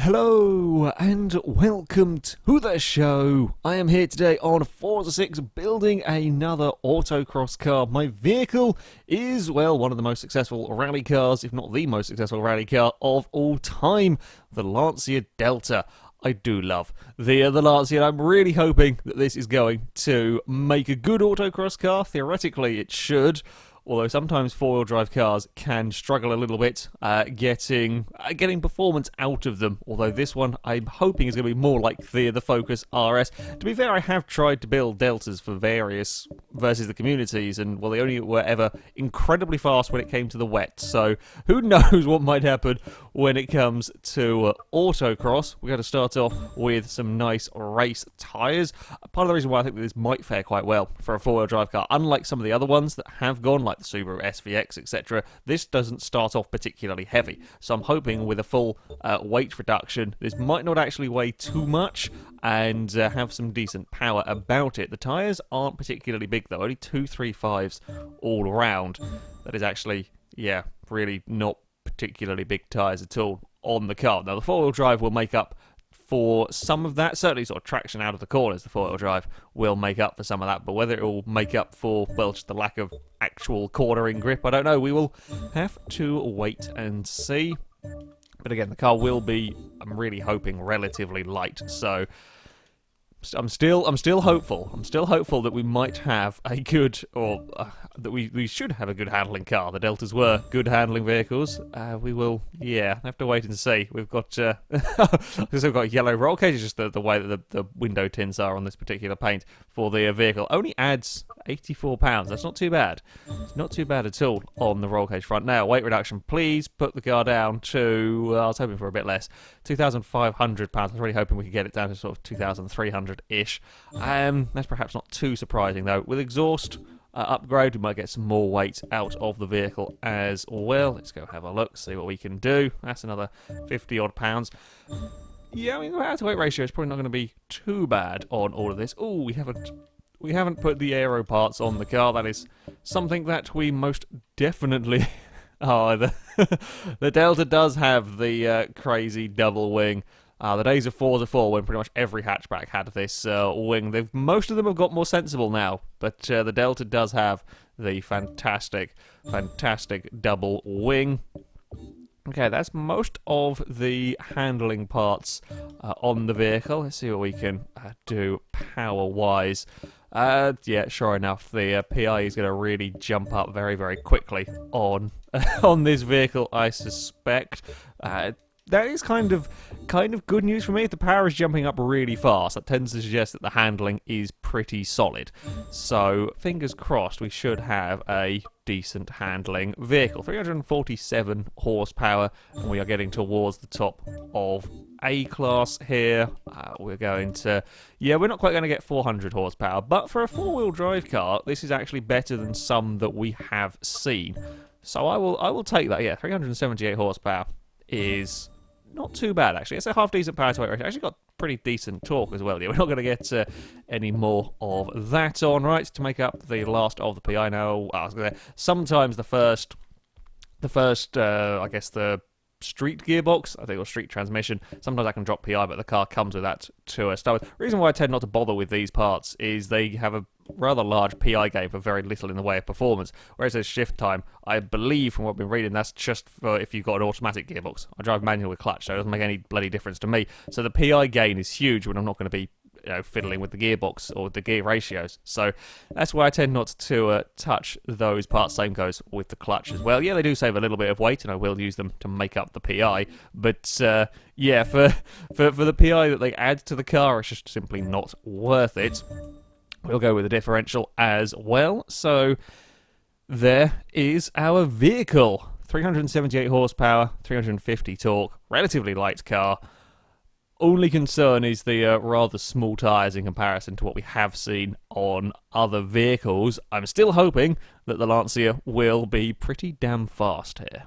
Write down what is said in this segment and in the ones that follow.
Hello and welcome to the show. I am here today on Forza 6 building another autocross car. My vehicle is, well, one of the most successful rally cars, if not the most successful rally car of all time, the Lancia Delta. I do love the Lancia, and I'm really hoping that this is going to make a good autocross car. Theoretically, it should. Although sometimes four-wheel drive cars can struggle a little bit getting performance out of them. Although this one I'm hoping is going to be more like the Focus RS. To be fair, I have tried to build Deltas for various versus the communities, and well, they only were ever incredibly fast when it came to the wet. So who knows what might happen when it comes to autocross. We're going to start off with some nice race tyres. Part of the reason why I think that this might fare quite well for a four-wheel drive car, unlike some of the other ones that have gone, like the Subaru SVX, etc., this doesn't start off particularly heavy. So I'm hoping with a full weight reduction, this might not actually weigh too much and have some decent power about it. The tyres aren't particularly big though, only 235s all around. That is actually, yeah, really not particularly big tyres at all on the car. Now the four-wheel drive will make up for some of that, certainly sort of traction out of the corners, the four-wheel drive will make up for some of that, but whether it will make up for, well, just the lack of actual cornering grip, I don't know. We will have to wait and see. But again, the car will be, I'm really hoping, relatively light, so I'm still hopeful. I'm still hopeful that we might have a good, or that we should have a good handling car. The Deltas were good handling vehicles. We will, yeah, have to wait and see. We've got, we've got yellow roll cages, just the way that the window tints are on this particular paint for the vehicle. Only adds £84. That's not too bad. It's not too bad at all on the roll cage front. Now, weight reduction, please put the car down to, I was hoping for a bit less, £2,500. I was really hoping we could get it down to sort of 2,300-ish. That's perhaps not too surprising, though. With exhaust upgrade, we might get some more weight out of the vehicle as well. Let's go have a look, see what we can do. That's another 50-odd pounds. Yeah, I mean, the power-to-weight ratio is probably not going to be too bad on all of this. Oh, we haven't put the aero parts on the car. That is something that we most definitely... Oh, the Delta does have the crazy double wing. The days of Forza 4, when pretty much every hatchback had this wing. Most of them have got more sensible now, but the Delta does have the fantastic double wing. Okay, that's most of the handling parts on the vehicle. Let's see what we can do power-wise. Yeah, sure enough, the PI is going to really jump up very, very quickly on on this vehicle, I suspect. That is kind of good news for me. If the power is jumping up really fast, that tends to suggest that the handling is pretty solid. So, fingers crossed, we should have a decent handling vehicle. 347 horsepower, and we are getting towards the top of A-class here. We're going to... Yeah, we're not quite going to get 400 horsepower, but for a four-wheel drive car, this is actually better than some that we have seen. So I will take that. Yeah, 378 horsepower is... not too bad, actually. It's a half-decent power-to-weight ratio. Actually got pretty decent torque as well. Yeah, we're not going to get any more of that on. Right, to make up the last of the PI now. I was going to say, sometimes the first, I guess the street gearbox, I think, or street transmission, sometimes I can drop PI, but the car comes with that to start with. The reason why I tend not to bother with these parts is they have a rather large PI gain for very little in the way of performance, whereas there's shift time, I believe from what I've been reading, that's just for if you've got an automatic gearbox. I drive manual with clutch, so it doesn't make any bloody difference to me. So the PI gain is huge when I'm not going to be fiddling with the gearbox or the gear ratios. So that's why I tend not to touch those parts. Same goes with the clutch as well. Yeah, they do save a little bit of weight, and I will use them to make up the PI. But yeah, for the PI that they add to the car, it's just simply not worth it. We'll go with the differential as well. So there is our vehicle. 378 horsepower, 350 torque, relatively light car. Only concern is the rather small tyres in comparison to what we have seen on other vehicles. I'm still hoping that the Lancia will be pretty damn fast here.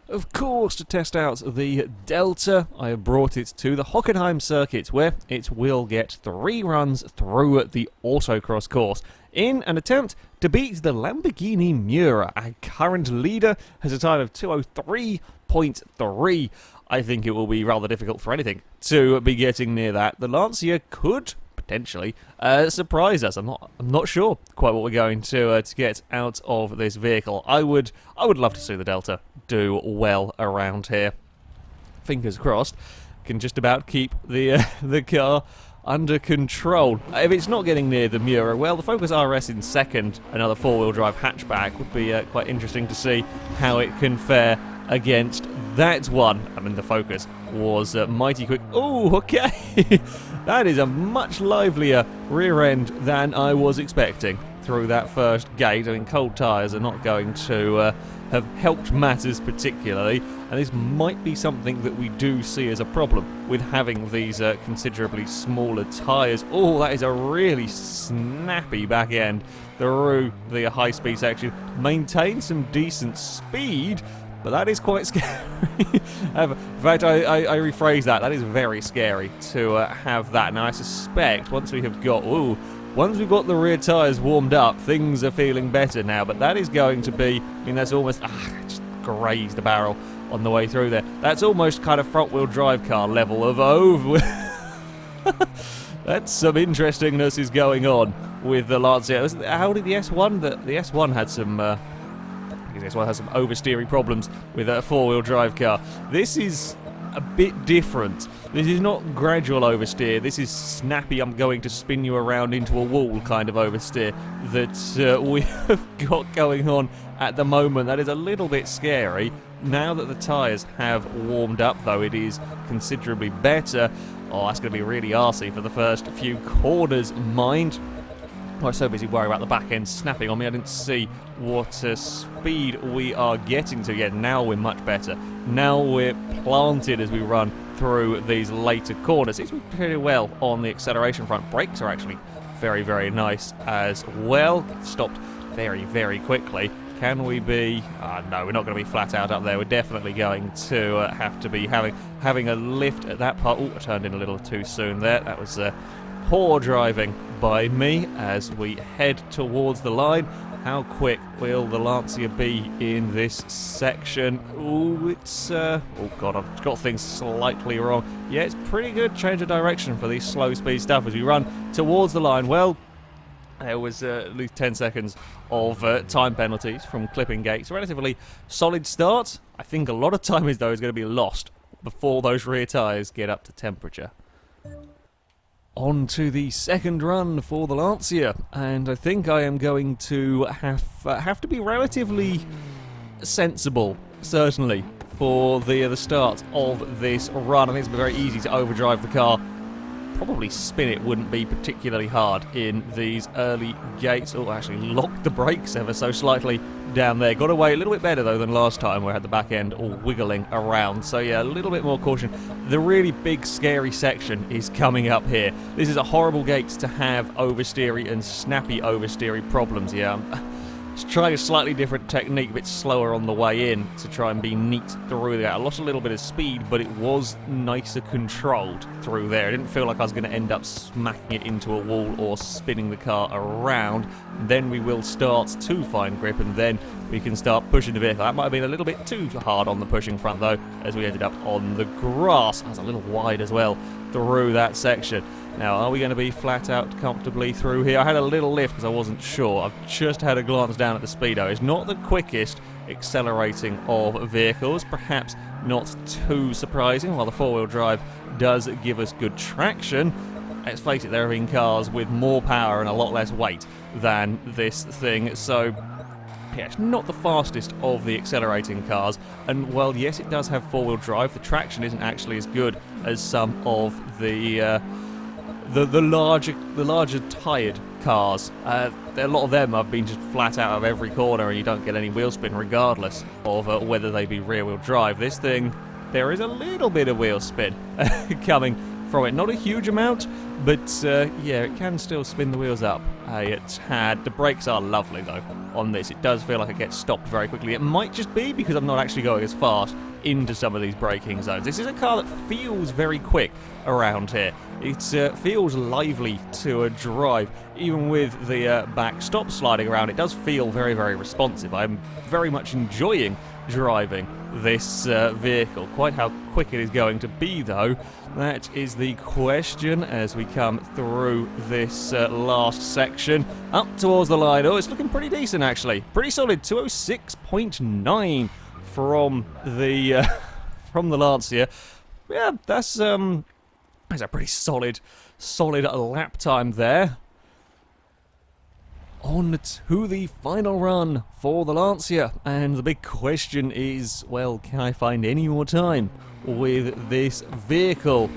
Of course, to test out the Delta, I have brought it to the Hockenheim circuit, where it will get 3 runs through the autocross course in an attempt to beat the Lamborghini Miura. Our current leader has a time of 2:03.3. I think it will be rather difficult for anything to be getting near that. The Lancia could potentially surprise us. I'm not sure quite what we're going to get out of this vehicle. I would love to see the Delta do well around here. Fingers crossed. Can just about keep the the car under control. If it's not getting near the Miura, well, the Focus RS in second, another four-wheel drive hatchback, would be quite interesting to see how it can fare against that one. I mean, the Focus was mighty quick. Oh, okay. That is a much livelier rear end than I was expecting through that first gate. I mean, cold tyres are not going to have helped matters particularly, and this might be something that we do see as a problem with having these considerably smaller tyres. Oh, that is a really snappy back end through the high-speed section. Maintain some decent speed, but that is quite scary. In fact, I rephrase that. That is very scary to have that. Now, I suspect once we've got the rear tyres warmed up, things are feeling better now. But that is going to be, I mean, that's almost, just grazed the barrel on the way through there. That's almost kind of front-wheel drive car level of over. That's some interestingness is going on with the Lancia. How did the S1? The S1 had some... this one has some oversteering problems with a four-wheel drive car. This is a bit different. This is not gradual oversteer. This is snappy, I'm going to spin you around into a wall kind of oversteer that we have got going on at the moment. That is a little bit scary. Now that the tyres have warmed up, though, it is considerably better. Oh, that's going to be really arsey for the first few corners, mind. I was so busy worrying about the back end snapping on me, I didn't see what speed we are getting to yet. Now we're much better. Now we're planted as we run through these later corners. It's pretty well on the acceleration front. Brakes are actually very, very nice as well. Stopped very, very quickly. Can we be... no, we're not going to be flat out up there. We're definitely going to have to be having a lift at that part. Oh, I turned in a little too soon there. That was... poor driving by me as we head towards the line. How quick will the Lancia be in this section? Oh, it's... oh, God, I've got things slightly wrong. Yeah, it's pretty good change of direction for these slow-speed stuff as we run towards the line. Well, there was at least 10 seconds of time penalties from clipping gates. Relatively solid start. I think a lot of time is going to be lost before those rear tyres get up to temperature. On to the second run for the Lancia, and I think I am going to have to be relatively sensible, certainly, for the start of this run. I think it's very easy to overdrive the car. Probably spin it wouldn't be particularly hard in these early gates. Oh, I actually locked the brakes ever so slightly down there. Got away a little bit better, though, than last time where I had the back end all wiggling around. So, yeah, a little bit more caution. The really big, scary section is coming up here. This is a horrible gate to have oversteery and snappy oversteery problems. Yeah, just trying a slightly different technique, a bit slower on the way in to try and be neat through there. I lost a little bit of speed, but it was nicer controlled through there. I didn't feel like I was going to end up smacking it into a wall or spinning the car around. Then we will start to find grip, and then we can start pushing the vehicle. That might have been a little bit too hard on the pushing front, though, as we ended up on the grass. I was a little wide as well through that section. Now, are we going to be flat out comfortably through here? I had a little lift because I wasn't sure. I've just had a glance down at the speedo. It's not the quickest accelerating of vehicles, perhaps not too surprising. While the four-wheel drive does give us good traction, let's face it, there have been cars with more power and a lot less weight than this thing, so yeah, it's not the fastest of the accelerating cars. And while yes, it does have four-wheel drive, the traction isn't actually as good as some of the larger tired cars. A lot of them have been just flat out of every corner, and you don't get any wheel spin regardless of whether they be rear-wheel drive. This thing, there is a little bit of wheel spin coming from it. Not a huge amount, but yeah, it can still spin the wheels up a tad. The brakes are lovely, though, on this. It does feel like it gets stopped very quickly. It might just be because I'm not actually going as fast into some of these braking zones. This is a car that feels very quick around here. It feels lively to drive. Even with the back stop sliding around, it does feel very, very responsive. I'm very much enjoying driving this vehicle. Quite how quick it is going to be, though, that is the question as we come through this last section up towards the line. Oh, it's looking pretty decent, actually. Pretty solid, 206.9 from the from the Lancia. Yeah, that's a pretty solid lap time there. On to the final run for the Lancia, and the big question is, well, can I find any more time with this vehicle?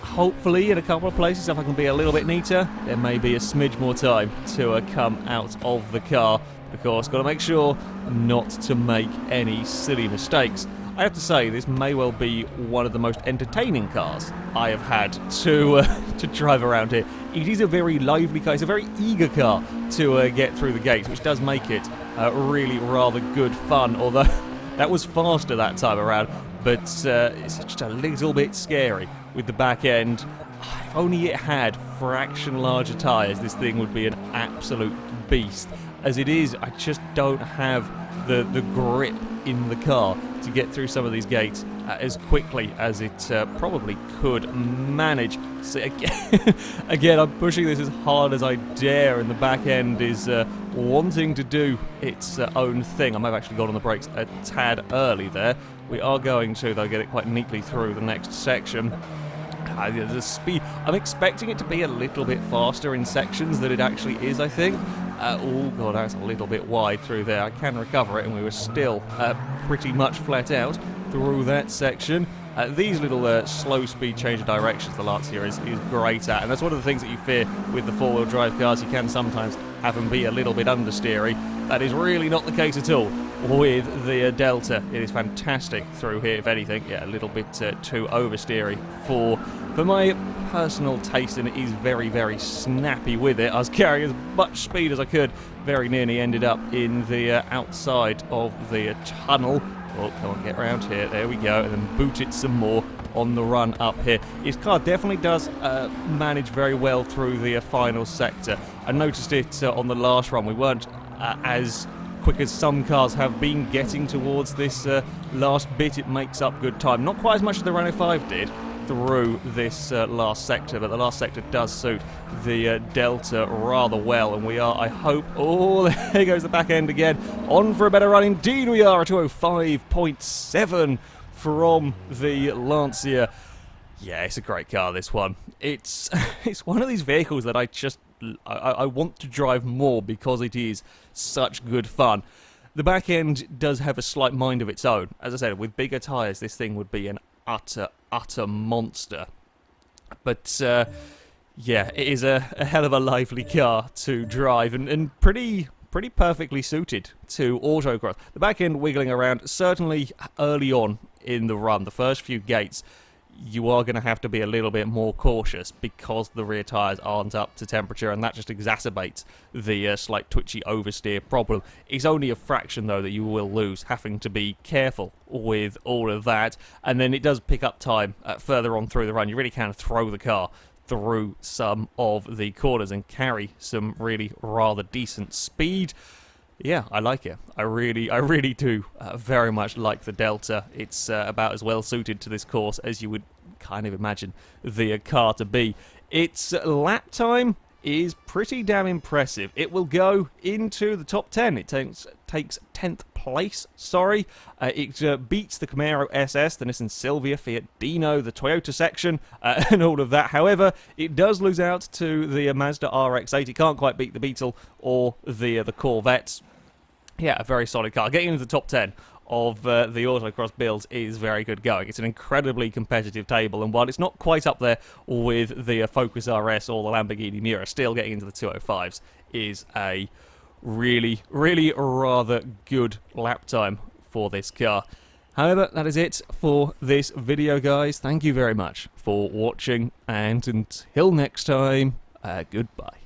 Hopefully in a couple of places, if I can be a little bit neater, there may be a smidge more time to come out of the car. Of course, got to make sure not to make any silly mistakes. I have to say, this may well be one of the most entertaining cars I have had to drive around here. It is a very lively car, it's a very eager car to get through the gates, which does make it really rather good fun, although that was faster that time around, but it's just a little bit scary with the back end. If only it had fraction larger tyres, this thing would be an absolute beast. As it is, I just don't have the grip in the car to get through some of these gates as quickly as it probably could manage. So again, I'm pushing this as hard as I dare, and the back end is wanting to do its own thing. I might have actually gone on the brakes a tad early there. We are going to, though, get it quite neatly through the next section. The speed, I'm expecting it to be a little bit faster in sections than it actually is, I think. Oh god, that's a little bit wide through there. I can recover it, and we were still pretty much flat out through that section. These little slow speed change of directions the Lancia is great at, and that's one of the things that you fear with the four-wheel drive cars. You can sometimes have them be a little bit understeery. That is really not the case at all with the Delta. It is fantastic through here, if anything. Yeah, a little bit too oversteery for my personal taste, and it is very, very snappy with it. I was carrying as much speed as I could. Very nearly ended up in the outside of the tunnel. Oh, come on, get around here. There we go. And then boot it some more on the run up here. His car definitely does manage very well through the final sector. I noticed it on the last run. We weren't as quick as some cars have been getting towards this last bit. It makes up good time. Not quite as much as the Renault 5 did through this last sector, but the last sector does suit the Delta rather well, and we are, I hope, oh, there goes the back end again, on for a better run. Indeed we are, at 205.7 from the Lancia. Yeah, it's a great car, this one. It's one of these vehicles that I want to drive more because it is such good fun. The back end does have a slight mind of its own. As I said, with bigger tyres, this thing would be an utter monster. But yeah, it is a hell of a lively car to drive, and pretty perfectly suited to autocross. The back end wiggling around, certainly early on in the run, the first few gates, you are going to have to be a little bit more cautious because the rear tyres aren't up to temperature, and that just exacerbates the slight twitchy oversteer problem. It's only a fraction, though, that you will lose, having to be careful with all of that, and then it does pick up time further on through the run. You really can throw the car through some of the corners and carry some really rather decent speed. Yeah, I like it. I really do very much like the Delta. It's about as well suited to this course as you would kind of imagine the car to be. Its lap time is pretty damn impressive. It will go into the top 10. It takes 10th place, sorry. It beats the Camaro SS, the Nissan Silvia, Fiat Dino, the Toyota section, and all of that. However, it does lose out to the Mazda RX-8. It can't quite beat the Beetle or the Corvettes. Yeah, a very solid car. Getting into the top 10 of the autocross builds is very good going. It's an incredibly competitive table, and while it's not quite up there with the Focus RS or the Lamborghini Miura, still getting into the 205s is a really rather good lap time for this car. However, that is it for this video, guys. Thank you very much for watching, and until next time, goodbye.